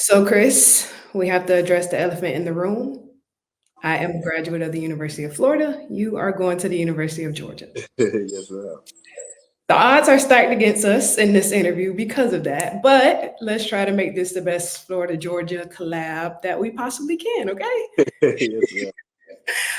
So, Chris, we have to address the elephant in the room. I am a graduate of the University of Florida. You are going to the University of Georgia. Yes, ma'am. The odds are stacked against us in this interview because of that, but let's try to make this the best Florida Georgia collab that we possibly can, okay? Yes, ma'am.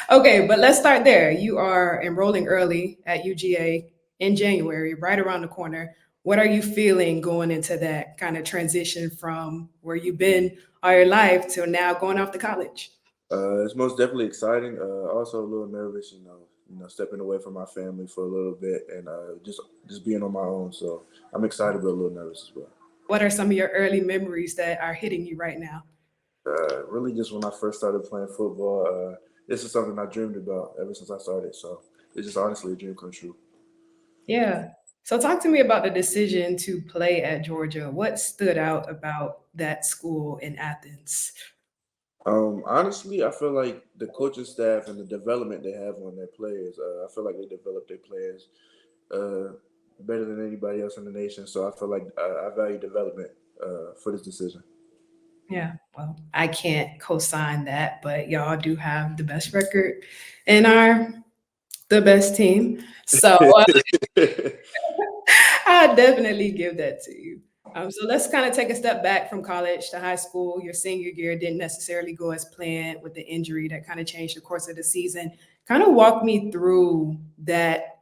Okay, but let's start there. You are enrolling early at UGA in January, right around the corner. What are you feeling going into that kind of transition from where you've been all your life to now going off to college? It's most definitely exciting. Also a little nervous, stepping away from my family for a little bit and just being on my own. So I'm excited but a little nervous as well. What are some of your early memories that are hitting you right now? Really, just when I first started playing football, this is something I dreamed about ever since I started. So it's just honestly a dream come true. Yeah. So talk to me about the decision to play at Georgia. What stood out about that school in Athens? Honestly, I feel like the coaching staff and the development they have on their players. I feel like they develop their players uh, better than anybody else in the nation. So I feel like I value development for this decision. Yeah, well, I can't co-sign that, but y'all do have the best record and are the best team. So I definitely give that to you. So let's kind of take a step back from college to high school. Your senior year didn't necessarily go as planned with the injury that kind of changed the course of the season. Kind of walk me through that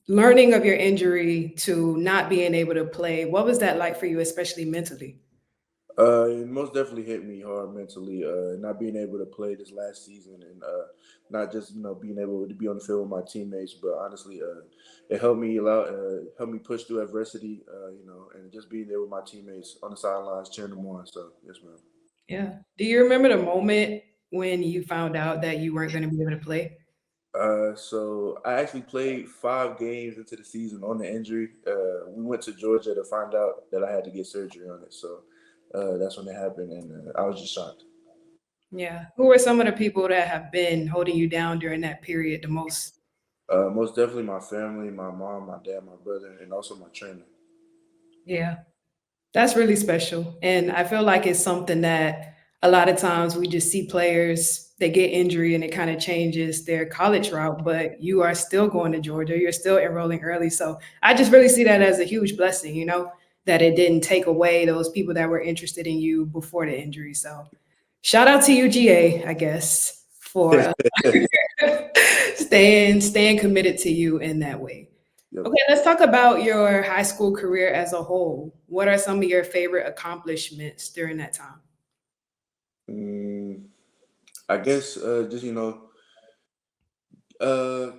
learning of your injury to not being able to play. What was that like for you, especially mentally? It most definitely hit me hard mentally. Not being able to play this last season and not just being able to be on the field with my teammates, but honestly, it helped me push through adversity. And just being there with my teammates on the sidelines cheering them on. So yes, ma'am. Yeah. Do you remember the moment when you found out that you weren't going to be able to play? So I actually played 5 games into the season on the injury. We went to Georgia to find out that I had to get surgery on it. So that's when it happened, and I was just shocked. Yeah. Who are some of the people that have been holding you down during that period the most? Most definitely my family, my mom, my dad, my brother, and also my trainer. Yeah. That's really special. And I feel like it's something that a lot of times we just see players, they get injury and it kind of changes their college route, but you are still going to Georgia. You're still enrolling early. So I just really see that as a huge blessing, that it didn't take away those people that were interested in you before the injury. So shout out to UGA, I guess, for staying committed to you in that way. Yep. Okay, let's talk about your high school career as a whole. What are some of your favorite accomplishments during that time? Mm, I guess just uh,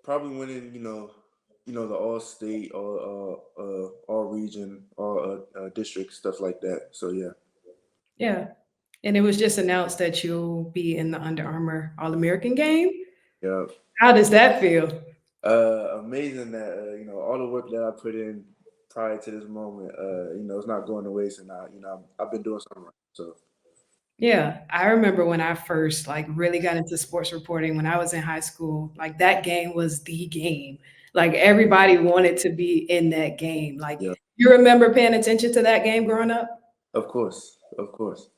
probably winning the all state, all region, all district stuff like that. So yeah, Yeah. And it was just announced that you'll be in the Under Armour All American game. yeah. How does that feel? Amazing that all the work that I put in prior to this moment, it's not going to waste, and I've been doing something right. So Yeah, I remember when I first like really got into sports reporting when I was in high school, like that game was the game. Like everybody wanted to be in that game. Like yeah, you remember paying attention to that game growing up? of course, of course.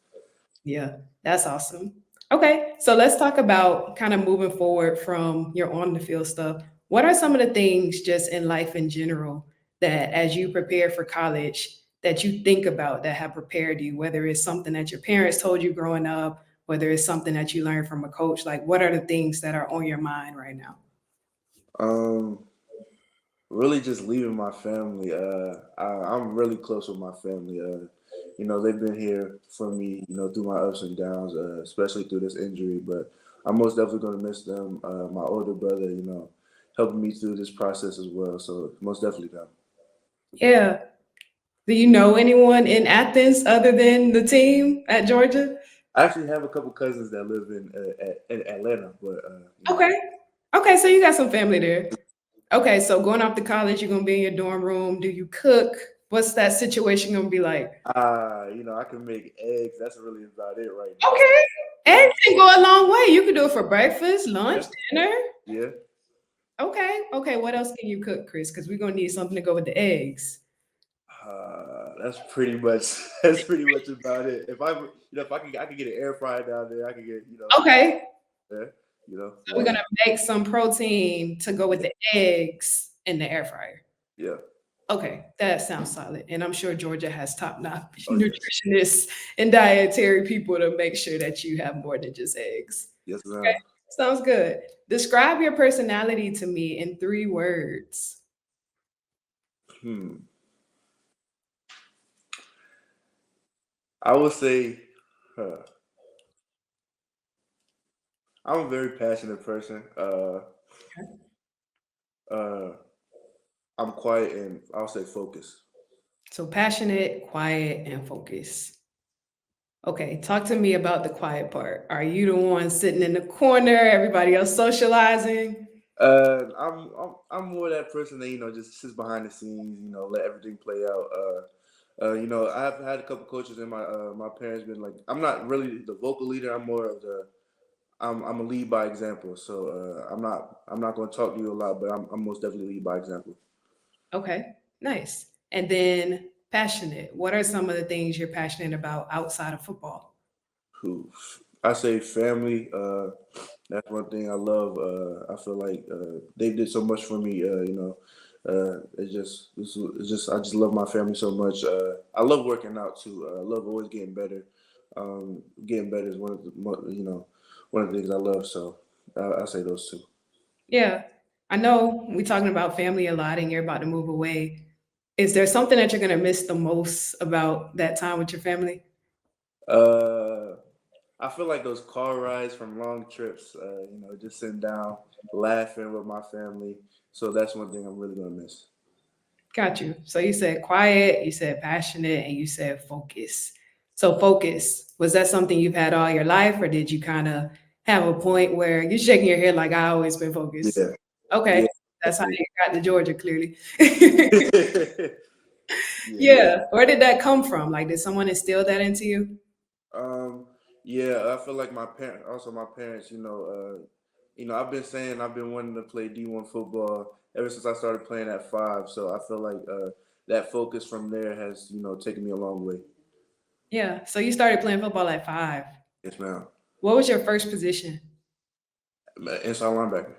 Yeah, that's awesome. Okay, so let's talk about kind of moving forward from your on the field stuff. What are some of the things just in life in general that as you prepare for college that you think about that have prepared you, whether it's something that your parents told you growing up, whether it's something that you learned from a coach, like what are the things that are on your mind right now? Um, Really just leaving my family. I'm really close with my family. They've been here for me, through my ups and downs, especially through this injury. But I'm most definitely going to miss them. My older brother, helping me through this process as well. So most definitely them. Yeah. Do you know anyone in Athens other than the team at Georgia? I actually have a couple cousins that live in Atlanta, but Okay. Okay, so you got some family there. Okay, so going off to college, you're gonna be in your dorm room. Do you cook? What's that situation gonna be like? I can make eggs. That's really about it right now. Okay. Yeah, Eggs can go a long way. You can do it for breakfast, yeah, lunch, dinner. yeah. Okay. Okay. What else can you cook, Chris? Because we're gonna need something to go with the eggs. That's pretty much that's pretty much about it. If I could get an air fryer down there, I could get Okay. there. So we're Like gonna make some protein to go with yeah, the eggs in the air fryer. yeah. Okay, that sounds solid. And I'm sure Georgia has top-notch Oh yes, nutritionists and dietary people to make sure that you have more than just eggs. yes, Okay, ma'am. sounds good. Describe your personality to me in 3 words. Hmm. I would say, huh, I'm a very passionate person. Okay. Uh, I'm quiet and I'll say focused. So passionate, quiet, and focused. Okay, talk to me about the quiet part. Are you the one sitting in the corner, everybody else socializing? I'm more that person that just sits behind the scenes. Let everything play out. I've had a couple coaches and my parents been like, I'm not really the vocal leader. I'm more of the I'm a lead by example. So I'm not going to talk to you a lot, but I'm most definitely lead by example. Okay, nice. And then passionate. What are some of the things you're passionate about outside of football? Who I say family. That's one thing I love. I feel like they did so much for me. It's just I just love my family so much. I love working out too. I love always getting better. Getting better is one of the things I love. So I say those two. Yeah, I know we're talking about family a lot and you're about to move away. Is there something that you're gonna miss the most about that time with your family? Uh, I feel like those car rides from long trips. Just sitting down, laughing with my family. So that's one thing I'm really gonna miss. Got you. So you said quiet, you said passionate, and you said focus. So focus, was that something you've had all your life, or did you kind of have a point where you're shaking your head like I always been focused? Yeah, Okay, yeah, that's how definitely. you got to Georgia, clearly. Yeah. Yeah, where did that come from? Like, did someone instill that into you? Um, yeah, I feel like my parents, I've been saying I've been wanting to play D1 football ever since I started playing at 5. So I feel like that focus from there has, taken me a long way. Yeah, so you started playing football at 5. Yes, ma'am. What was your first position? Inside linebacker.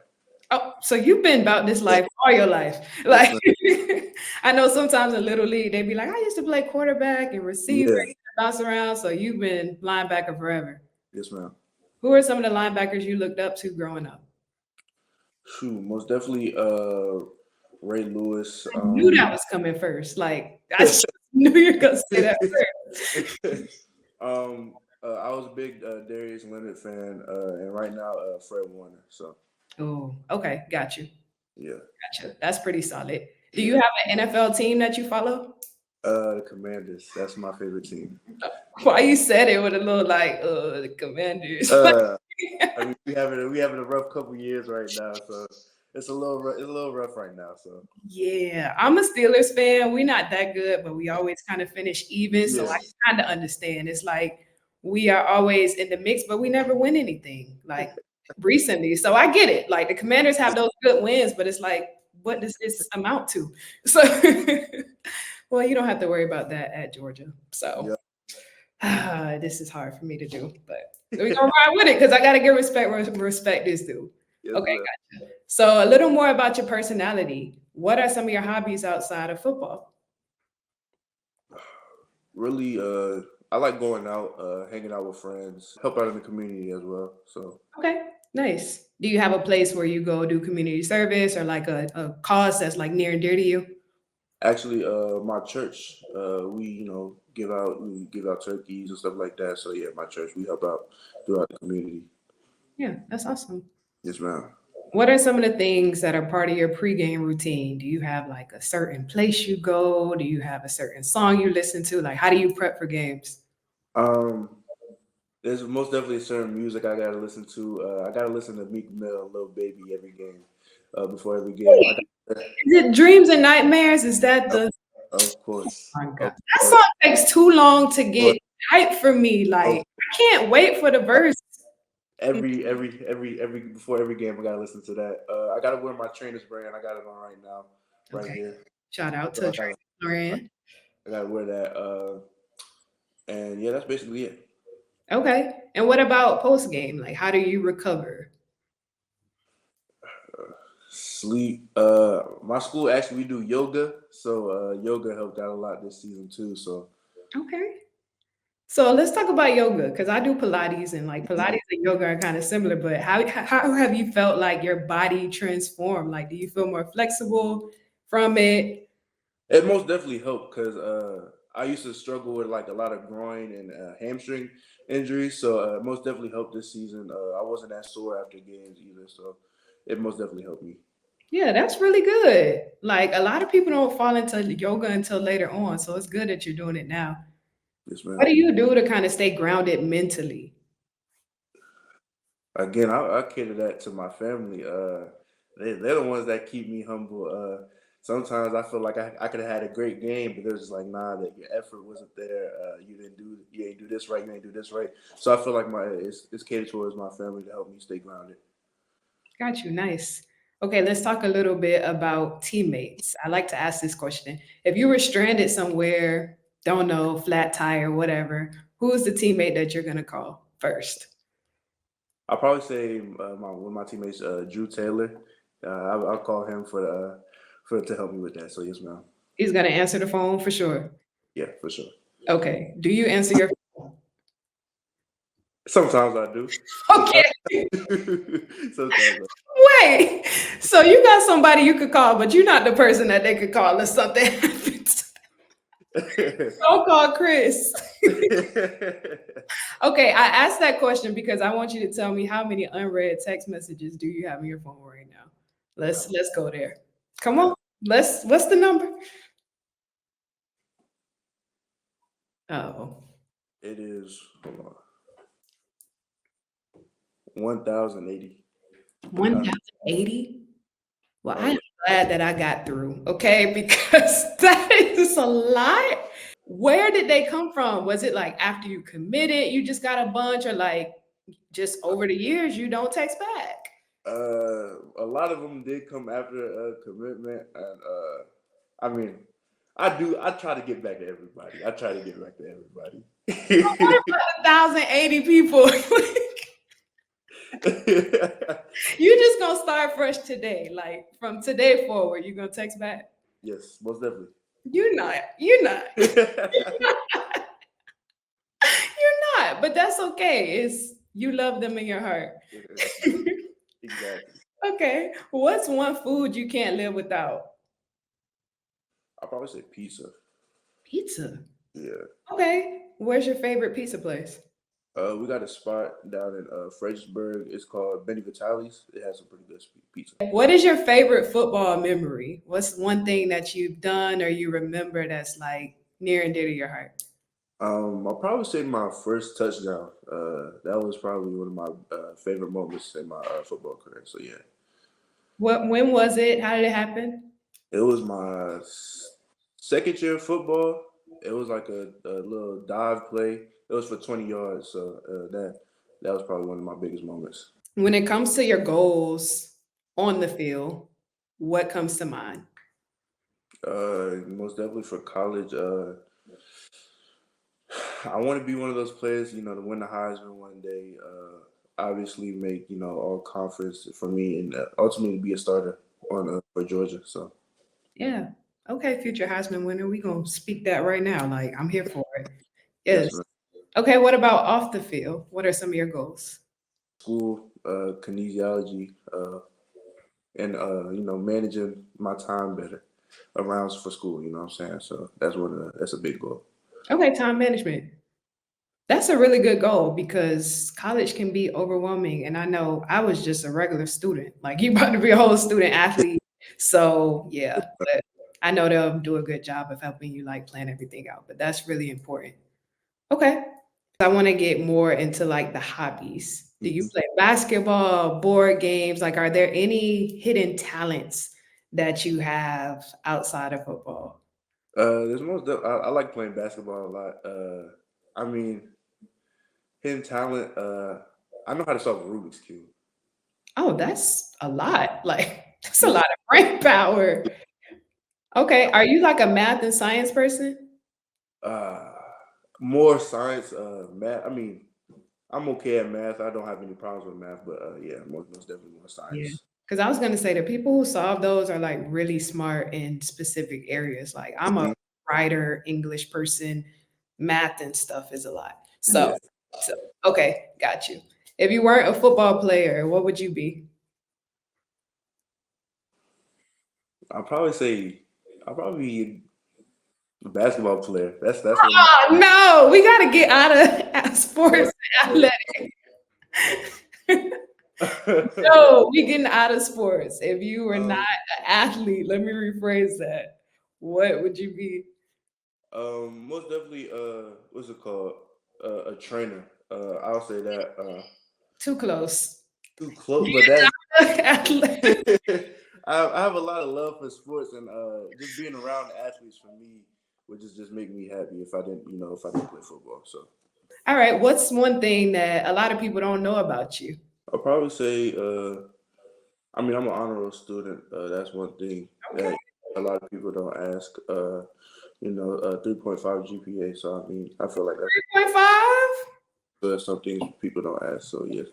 Oh, so you've been about this Yeah. life all your life. Yes, Like, ma'am. I know sometimes in little league they be like, I used to play quarterback and receiver, Yeah. bounce around. So you've been linebacker forever. Yes, ma'am. Who are some of the linebackers you looked up to growing up? Shoot, most definitely Ray Lewis. I knew that was coming first. Like, I just knew you were gonna say that first. I was a big Darius Leonard fan, and right now Fred Warner. So Oh, okay, got you, yeah, got you. That's pretty solid. Do you yeah. have an NFL team that you follow? The Commanders. That's my favorite team. Why you said it with a little like, the Commanders? Uh, I mean, we having a rough couple years right now, so it's a little rough right now. So Yeah, I'm a Steelers fan. We're not that good, but we always kind of finish even. So I yeah, kind of understand. It's like we are always in the mix, but we never win anything like recently. So I get it. Like the Commanders have those good wins, but it's like, what does this amount to? So, well, you don't have to worry about that at Georgia. So yeah, this is hard for me to do, but we're gonna ride with it because I gotta give respect where respect is due. yes, Okay, ma'am. gotcha. So a little more about your personality. What are some of your hobbies outside of football? Really, I like going out, hanging out with friends, help out in the community as well. So Okay, nice. Do you have a place where you go do community service or like a cause that's like near and dear to you? actually, my church, we give out turkeys and stuff like that. So yeah, my church, we help out throughout the community. Yeah, that's awesome. Yes, ma'am. What are some of the things that are part of your pregame routine? Do you have like a certain place you go? Do you have a certain song you listen to? Like, how do you prep for games? Um, there's most definitely certain music I gotta listen to. I gotta listen to Meek Mill, Lil Baby every game, before every game. I got, Is it Dreams and Nightmares? Is that of, the of course, my God. of That course, song takes too long to of get hype for me. course. Like, I can't wait for the verse. Every before every game, I gotta listen to that. I gotta wear my trainers brand. I got it on right now, right Okay. here. Shout out So to I gotta. Tracy Loran. I gotta wear that. And yeah, that's basically it. Okay. And what about post game? Like, how do you recover? Sleep. My school actually we do yoga, so yoga helped out a lot this season too. So Okay. So let's talk about yoga because I do Pilates and like mhm. Pilates and yoga are kind of similar, but how have you felt like your body transformed? Like, do you feel more flexible from it? It most definitely helped because I used to struggle with like a lot of groin and hamstring injuries. So most definitely helped this season. I wasn't that sore after games either, so it most definitely helped me. Yeah, that's really good. Like a lot of people don't fall into yoga until later on, so it's good that you're doing it now. Yes, What ma'am. do you do to kind of stay grounded mentally? Again, I cater that to my family. They're the ones that keep me humble. Sometimes I feel like I could have had a great game, but they're just like, nah, that your effort wasn't there. You ain't do this right, you ain't do this right. So I feel like it's catered towards my family to help me stay grounded. Got you. Nice. Okay, let's talk a little bit about teammates. I like to ask this question. If you were stranded somewhere, don't know, flat tire, whatever, who's the teammate that you're going to call first? I'll probably say one of my teammates, Drew Taylor. I'll call him for to help me with that. So yes, ma'am. He's going to answer the phone for sure. Yeah, for sure. Okay. Do you answer your phone? Sometimes I do. Okay. Sometimes Wait. So you got somebody you could call, but you're not the person that they could call if something happens. I Don't call Chris. do. Okay, I asked that question because I want you to tell me how many unread text messages do you have in your phone right now? Let's go there. Come on. Let's what's the number? Oh, It is, hold on, 1,080. 1,080. Well, Oh I'm yeah. glad that I got through, okay? Because that is a lot. Where did they come from? Was it like after you committed, you just got a bunch, or like just over the years you don't text back? A lot of them did come after a commitment, and I mean, I do. I try to get back to everybody. I try to get back to everybody. 1,080 people. You just gonna start fresh today. Like from today forward, you're gonna text back. Yes, most definitely. You're not. You're not. You're not. But that's okay. It's you love them in your heart. Exactly. Okay. What's one food you can't live without? I'll probably say pizza. Pizza. Yeah. Okay. Where's your favorite pizza place? We got a spot down in Fredericksburg. It's called Benny Vitale's. It has some pretty good pizza. What is your favorite football memory? What's one thing that you've done or you remember that's like near and dear to your heart? I'll probably say my first touchdown. That was probably one of my favorite moments in my football career. So yeah, What when was it? How did it happen? it was my second year of football. It was like a little dive play. It was for 20 yards. So that was probably one of my biggest moments. When it comes to your goals on the field, what comes to mind? Most definitely for college. I want to be one of those players, to win the Heisman one day. Obviously, make all conference for me, and ultimately be a starter on for Georgia. So Yeah. Okay, future Heisman winner. We gonna speak that right now. Like I'm here for it. yes, Yes. man. Okay, what about off the field? What are some of your goals? School, kinesiology, and managing my time better around for school. You know what I'm saying? So that's a big goal. Okay, time management. That's a really good goal because college can be overwhelming. And I know I was just a regular student. Like you about to be a whole student athlete. So yeah, but I know they'll do a good job of helping you like plan everything out. But that's really important. Okay. I want to get more into like the hobbies. Do you Mhm. play basketball, board games? Like, are there any hidden talents that you have outside of football? I like playing basketball a lot. I mean, hidden talent. I know how to solve a Rubik's cube. Oh, that's a lot. Like, that's a lot of brain power. Okay. Are you like a math and science person? More science, math. I mean, I'm okay at math. I don't have any problems with math, but yeah, most definitely more Yeah. science. Because I was gonna say the people who solve those are like really smart in specific areas. Like I'm a Mhm. writer, English person, math and stuff is a lot. So, Yeah, so okay, got you. If you weren't a football player, what would you be? I'll probably say I'll probably be a basketball player. That's what my Oh no, we gotta get out of yeah. sports and So, athletic. No, we getting out of sports. If you were not um, an athlete, let me rephrase that. What would you be? most definitely, what's it called? A trainer. I'll say that. Too close. Too close, but that's Get athletic. I have a lot of love for sports, and just being around athletes for me would just make me happy if I didn't, if I didn't play football. So All right, what's one thing that a lot of people don't know about you? I'll probably say, I mean, I'm an honor roll student. That's one thing Okay, that a lot of people don't ask. 3.5 GPA. So I mean, I feel like that's 3.5? some things people don't ask. So yes,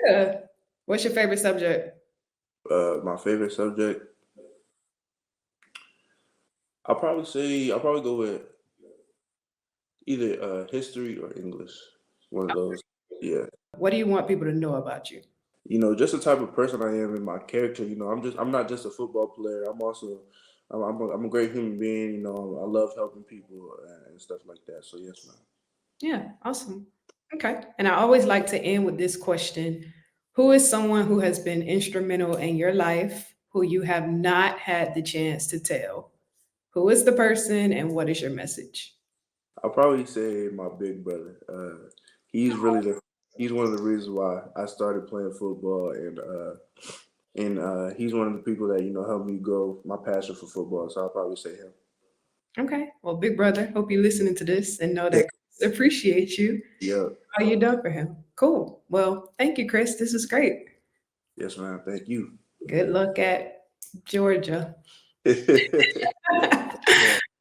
Yeah. What's your favorite subject? my favorite subject, I'll probably go with either history or English. One of those. Yeah. What do you want people to know about you? Just the type of person I am and my character. I'm not just a football player. I'm a great human being. I love helping people and stuff like that. So yes, man. Yeah, awesome. Okay. And I always like to end with this question. Who is someone who has been instrumental in your life who you have not had the chance to tell? Who is the person and what is your message? I'll probably say my big brother. He's really the he's one of the reasons why I started playing football, and he's one of the people that helped me grow my passion for football. So I'll probably say him. Okay. Well, big brother, hope you're listening to this and know that Chris appreciates you. Yeah. All you done for him. Cool. Well, thank you, Chris. This is great. Yes, man. Thank you. Good luck at Georgia. Yeah.